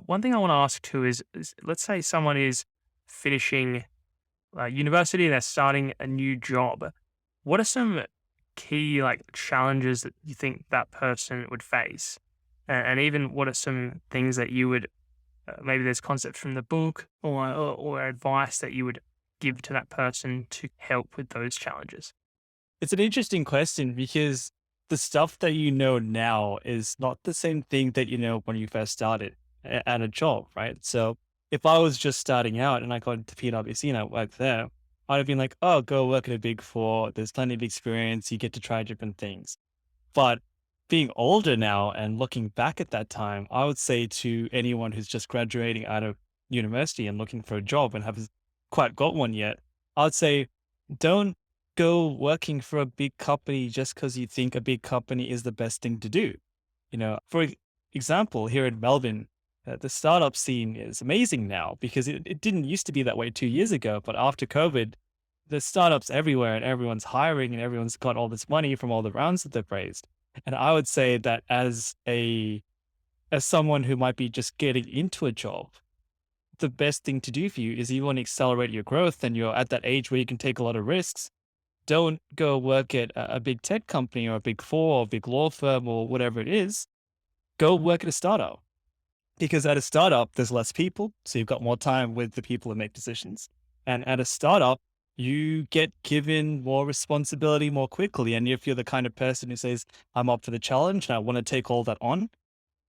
one thing I want to ask too is let's say someone is finishing university and they're starting a new job. What are some key challenges that you think that person would face? And even what are some things that you would maybe there's concepts from the book or advice that you would give to that person to help with those challenges? It's an interesting question because the stuff that you know now is not the same thing that you know when you first started at a job, right? So if I was just starting out and I got into PwC and I worked there, I'd have been like, oh, go work at a big four. There's plenty of experience. You get to try different things. But being older now and looking back at that time, I would say to anyone who's just graduating out of university and looking for a job and haven't quite got one yet, I would say don't go working for a big company just because you think a big company is the best thing to do. For example, here in Melbourne, the startup scene is amazing now because it didn't used to be that way 2 years ago. But after COVID, there's startups everywhere and everyone's hiring and everyone's got all this money from all the rounds that they've raised. And I would say that as someone who might be just getting into a job, the best thing to do for you is you want to accelerate your growth and you're at that age where you can take a lot of risks. Don't go work at a big tech company or a big four or a big law firm or whatever it is. Go work at a startup because at a startup, there's less people. So you've got more time with the people who make decisions. And at a startup, you get given more responsibility more quickly. And if you're the kind of person who says, I'm up for the challenge and I want to take all that on,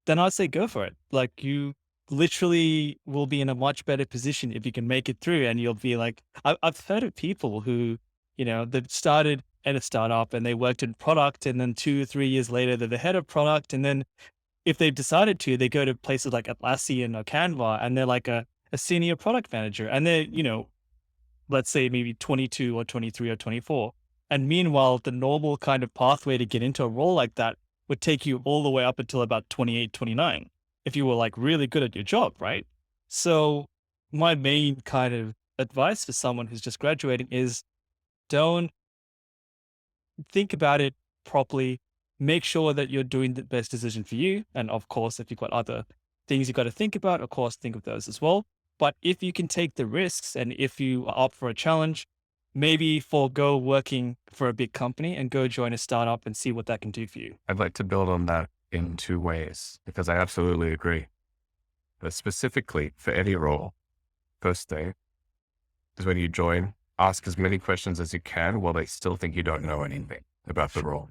then I'd say go for it. Like you literally will be in a much better position if you can make it through. And you'll be like, I've heard of people who, they've started at a startup and they worked in product. And then 2 or 3 years later, they're the head of product. And then if they've decided to, they go to places like Atlassian or Canva and they're like a senior product manager. And they're, let's say maybe 22 or 23 or 24. And meanwhile, the normal kind of pathway to get into a role like that would take you all the way up until about 28, 29, if you were like really good at your job, right? So my main kind of advice for someone who's just graduating is don't think about it properly. Make sure that you're doing the best decision for you. And of course, if you've got other things you've got to think about, of course, think of those as well. But if you can take the risks and if you are up for a challenge, maybe forego working for a big company and go join a startup and see what that can do for you. I'd like to build on that in two ways because I absolutely agree. But specifically for any role, first thing is when you join, ask as many questions as you can while they still think you don't know anything about the role.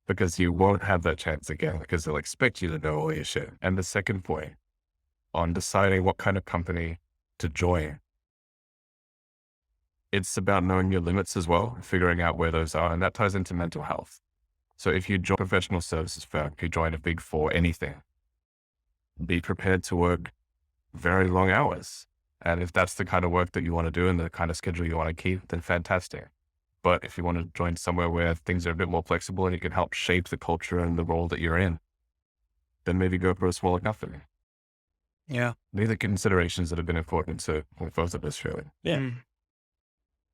Because you won't have that chance again because they'll expect you to know all your shit. And the second point on deciding what kind of company to join, it's about knowing your limits as well, figuring out where those are. And that ties into mental health. So if you join a professional services firm, if you join a big four, anything, be prepared to work very long hours. And if that's the kind of work that you want to do and the kind of schedule you want to keep, then fantastic. But if you want to join somewhere where things are a bit more flexible and you can help shape the culture and the role that you're in, then maybe go for a smaller company. Yeah. These are considerations that have been important to both of us, really. Yeah.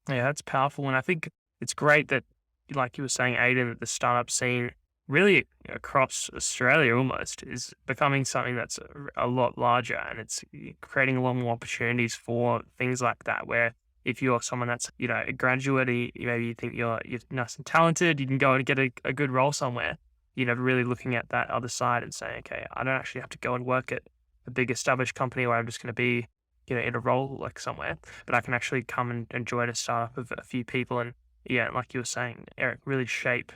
Yeah, that's powerful. And I think it's great that, like you were saying, Aiden, that the startup scene really across Australia almost is becoming something that's a lot larger, and it's creating a lot more opportunities for things like that, where if you're someone that's, a graduate, maybe you think you're nice and talented, you can go and get a good role somewhere, really looking at that other side and saying, okay, I don't actually have to go and work at a big established company where I'm just going to be, in a role like somewhere, but I can actually come and join a startup of a few people and, yeah, like you were saying, Eric, really shape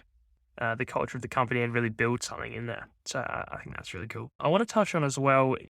the culture of the company and really build something in there. So I think that's really cool. I want to touch on as well